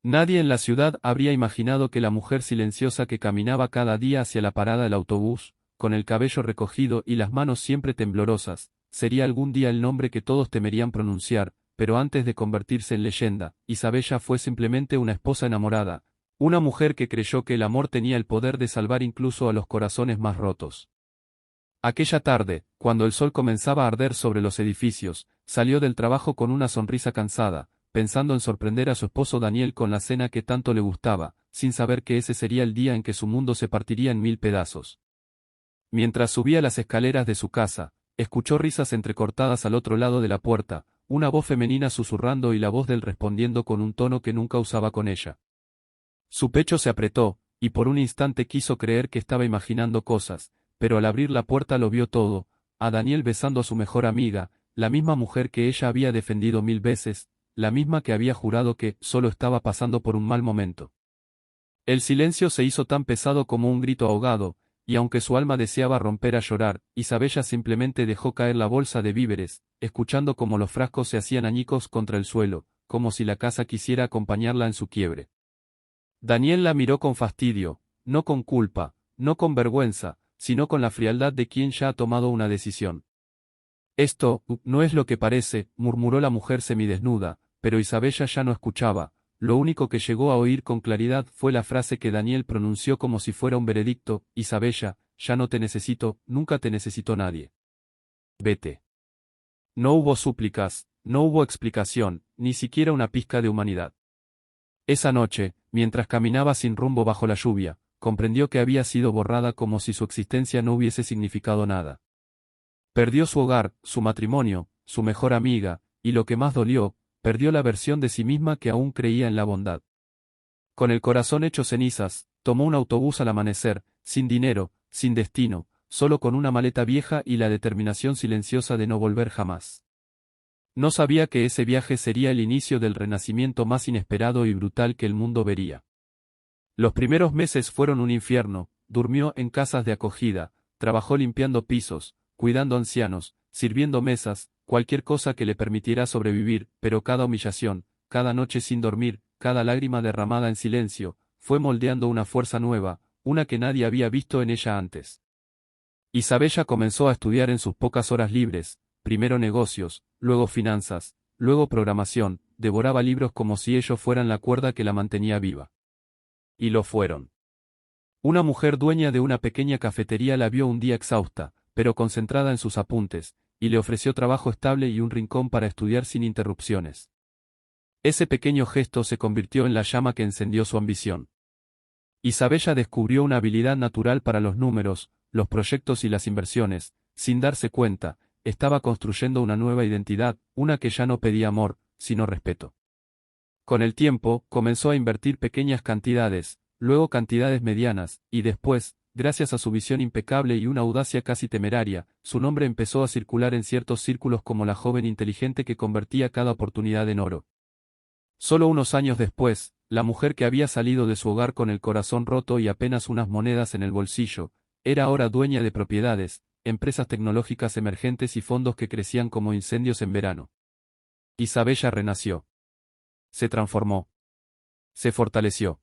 Nadie en la ciudad habría imaginado que la mujer silenciosa que caminaba cada día hacia la parada del autobús, con el cabello recogido y las manos siempre temblorosas, sería algún día el nombre que todos temerían pronunciar, pero antes de convertirse en leyenda, Isabella fue simplemente una esposa enamorada, una mujer que creyó que el amor tenía el poder de salvar incluso a los corazones más rotos. Aquella tarde, cuando el sol comenzaba a arder sobre los edificios, salió del trabajo con una sonrisa cansada, pensando en sorprender a su esposo Daniel con la cena que tanto le gustaba, sin saber que ese sería el día en que su mundo se partiría en 1000 pedazos. Mientras subía las escaleras de su casa, escuchó risas entrecortadas al otro lado de la puerta, una voz femenina susurrando y la voz del respondiendo con un tono que nunca usaba con ella. Su pecho se apretó, y por un instante quiso creer que estaba imaginando cosas, pero al abrir la puerta lo vio todo, a Daniel besando a su mejor amiga, la misma mujer que ella había defendido 1000 veces, la misma que había jurado que solo estaba pasando por un mal momento. El silencio se hizo tan pesado como un grito ahogado, y aunque su alma deseaba romper a llorar, Isabella simplemente dejó caer la bolsa de víveres, escuchando cómo los frascos se hacían añicos contra el suelo, como si la casa quisiera acompañarla en su quiebre. Daniel la miró con fastidio, no con culpa, no con vergüenza, sino con la frialdad de quien ya ha tomado una decisión. Esto no es lo que parece, murmuró la mujer semidesnuda, pero Isabella ya no escuchaba. Lo único que llegó a oír con claridad fue la frase que Daniel pronunció como si fuera un veredicto: Isabella, ya no te necesito, nunca te necesitó nadie. Vete. No hubo súplicas, no hubo explicación, ni siquiera una pizca de humanidad. Esa noche, mientras caminaba sin rumbo bajo la lluvia, comprendió que había sido borrada como si su existencia no hubiese significado nada. Perdió su hogar, su matrimonio, su mejor amiga, y lo que más dolió, perdió la versión de sí misma que aún creía en la bondad. Con el corazón hecho cenizas, tomó un autobús al amanecer, sin dinero, sin destino, solo con una maleta vieja y la determinación silenciosa de no volver jamás. No sabía que ese viaje sería el inicio del renacimiento más inesperado y brutal que el mundo vería. Los primeros meses fueron un infierno, durmió en casas de acogida, trabajó limpiando pisos, cuidando ancianos, sirviendo mesas, cualquier cosa que le permitiera sobrevivir, pero cada humillación, cada noche sin dormir, cada lágrima derramada en silencio, fue moldeando una fuerza nueva, una que nadie había visto en ella antes. Isabella comenzó a estudiar en sus pocas horas libres, primero negocios, luego finanzas, luego programación, devoraba libros como si ellos fueran la cuerda que la mantenía viva. Y lo fueron. Una mujer dueña de una pequeña cafetería la vio un día exhausta, pero concentrada en sus apuntes, y le ofreció trabajo estable y un rincón para estudiar sin interrupciones. Ese pequeño gesto se convirtió en la llama que encendió su ambición. Isabella descubrió una habilidad natural para los números, los proyectos y las inversiones. Sin darse cuenta, estaba construyendo una nueva identidad, una que ya no pedía amor, sino respeto. Con el tiempo, comenzó a invertir pequeñas cantidades, luego cantidades medianas, y después, gracias a su visión impecable y una audacia casi temeraria, su nombre empezó a circular en ciertos círculos como la joven inteligente que convertía cada oportunidad en oro. Solo unos años después, la mujer que había salido de su hogar con el corazón roto y apenas unas monedas en el bolsillo, era ahora dueña de propiedades, empresas tecnológicas emergentes y fondos que crecían como incendios en verano. Isabella renació. Se transformó. Se fortaleció.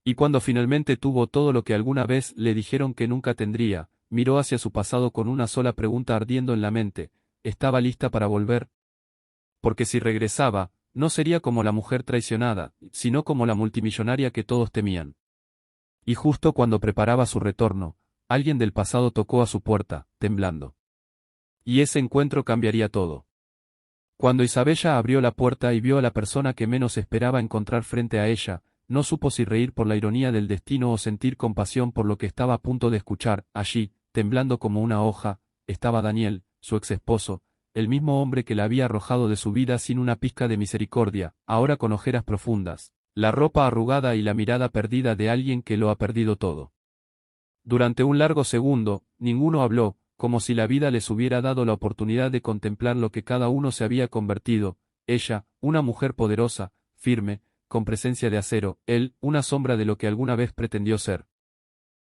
Y cuando finalmente tuvo todo lo que alguna vez le dijeron que nunca tendría, miró hacia su pasado con una sola pregunta ardiendo en la mente: ¿estaba lista para volver? Porque si regresaba, no sería como la mujer traicionada, sino como la multimillonaria que todos temían. Y justo cuando preparaba su retorno, alguien del pasado tocó a su puerta, temblando. Y ese encuentro cambiaría todo. Cuando Isabella abrió la puerta y vio a la persona que menos esperaba encontrar frente a ella, no supo si reír por la ironía del destino o sentir compasión por lo que estaba a punto de escuchar. Allí, temblando como una hoja, estaba Daniel, su ex esposo, el mismo hombre que la había arrojado de su vida sin una pizca de misericordia, ahora con ojeras profundas, la ropa arrugada y la mirada perdida de alguien que lo ha perdido todo. Durante un largo segundo, ninguno habló, como si la vida les hubiera dado la oportunidad de contemplar lo que cada uno se había convertido: ella, una mujer poderosa, firme, con presencia de acero; él, una sombra de lo que alguna vez pretendió ser.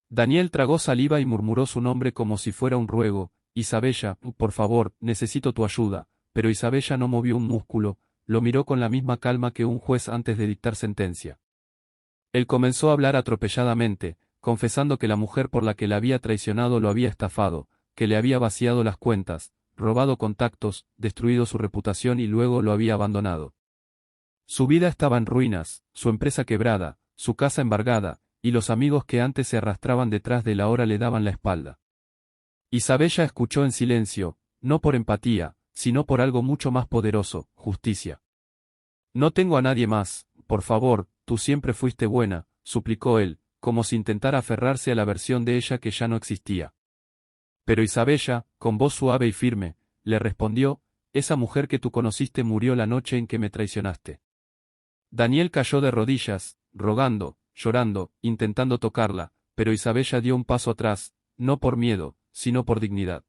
Daniel tragó saliva y murmuró su nombre como si fuera un ruego: Isabella, por favor, necesito tu ayuda, pero Isabella no movió un músculo, lo miró con la misma calma que un juez antes de dictar sentencia. Él comenzó a hablar atropelladamente, confesando que la mujer por la que la había traicionado lo había estafado, que le había vaciado las cuentas, robado contactos, destruido su reputación y luego lo había abandonado. Su vida estaba en ruinas, su empresa quebrada, su casa embargada, y los amigos que antes se arrastraban detrás de él ahora le daban la espalda. Isabella escuchó en silencio, no por empatía, sino por algo mucho más poderoso, justicia. No tengo a nadie más, por favor, tú siempre fuiste buena, suplicó él, como si intentara aferrarse a la versión de ella que ya no existía. Pero Isabella, con voz suave y firme, le respondió, esa mujer que tú conociste murió la noche en que me traicionaste. Daniel cayó de rodillas, rogando, llorando, intentando tocarla, pero Isabella dio un paso atrás, no por miedo, sino por dignidad.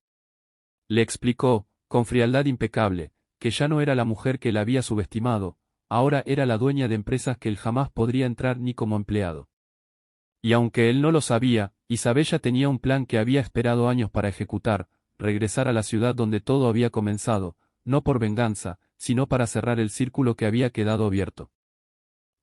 Le explicó, con frialdad impecable, que ya no era la mujer que la había subestimado, ahora era la dueña de empresas que él jamás podría entrar ni como empleado. Y aunque él no lo sabía, Isabella tenía un plan que había esperado años para ejecutar, regresar a la ciudad donde todo había comenzado, no por venganza, sino para cerrar el círculo que había quedado abierto.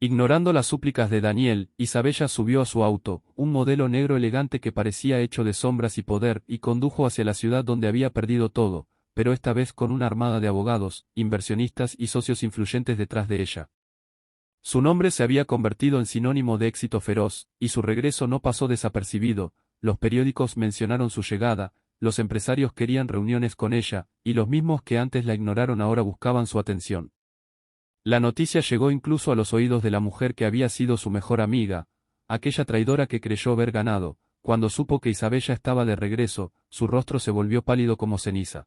Ignorando las súplicas de Daniel, Isabella subió a su auto, un modelo negro elegante que parecía hecho de sombras y poder, y condujo hacia la ciudad donde había perdido todo, pero esta vez con una armada de abogados, inversionistas y socios influyentes detrás de ella. Su nombre se había convertido en sinónimo de éxito feroz, y su regreso no pasó desapercibido, los periódicos mencionaron su llegada, los empresarios querían reuniones con ella, y los mismos que antes la ignoraron ahora buscaban su atención. La noticia llegó incluso a los oídos de la mujer que había sido su mejor amiga, aquella traidora que creyó haber ganado. Cuando supo que Isabella estaba de regreso, su rostro se volvió pálido como ceniza.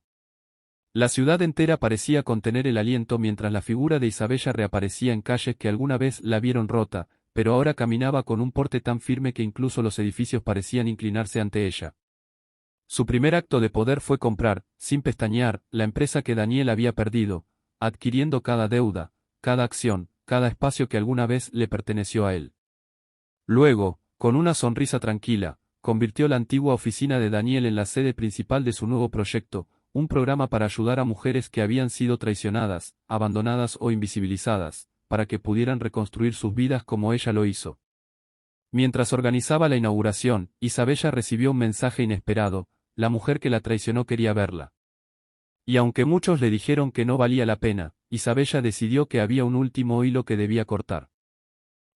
La ciudad entera parecía contener el aliento mientras la figura de Isabella reaparecía en calles que alguna vez la vieron rota, pero ahora caminaba con un porte tan firme que incluso los edificios parecían inclinarse ante ella. Su primer acto de poder fue comprar, sin pestañear, la empresa que Daniel había perdido, adquiriendo cada deuda, cada acción, cada espacio que alguna vez le perteneció a él. Luego, con una sonrisa tranquila, convirtió la antigua oficina de Daniel en la sede principal de su nuevo proyecto, un programa para ayudar a mujeres que habían sido traicionadas, abandonadas o invisibilizadas, para que pudieran reconstruir sus vidas como ella lo hizo. Mientras organizaba la inauguración, Isabella recibió un mensaje inesperado, la mujer que la traicionó quería verla. Y aunque muchos le dijeron que no valía la pena, Isabella decidió que había un último hilo que debía cortar.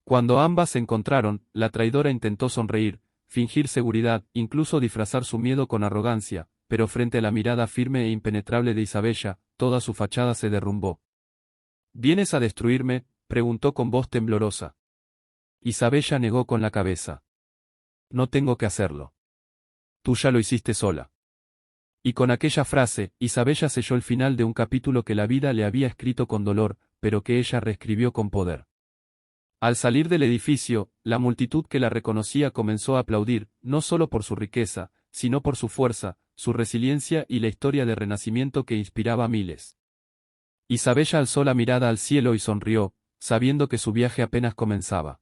Cuando ambas se encontraron, la traidora intentó sonreír, fingir seguridad, incluso disfrazar su miedo con arrogancia, pero frente a la mirada firme e impenetrable de Isabella, toda su fachada se derrumbó. ¿Vienes a destruirme?, preguntó con voz temblorosa. Isabella negó con la cabeza. No tengo que hacerlo. Tú ya lo hiciste sola. Y con aquella frase, Isabella selló el final de un capítulo que la vida le había escrito con dolor, pero que ella reescribió con poder. Al salir del edificio, la multitud que la reconocía comenzó a aplaudir, no solo por su riqueza, sino por su fuerza, su resiliencia y la historia de renacimiento que inspiraba a miles. Isabella alzó la mirada al cielo y sonrió, sabiendo que su viaje apenas comenzaba.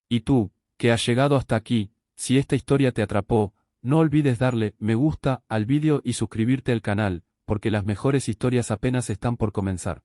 Y tú, que has llegado hasta aquí, si esta historia te atrapó, no olvides darle me gusta al vídeo y suscribirte al canal, porque las mejores historias apenas están por comenzar.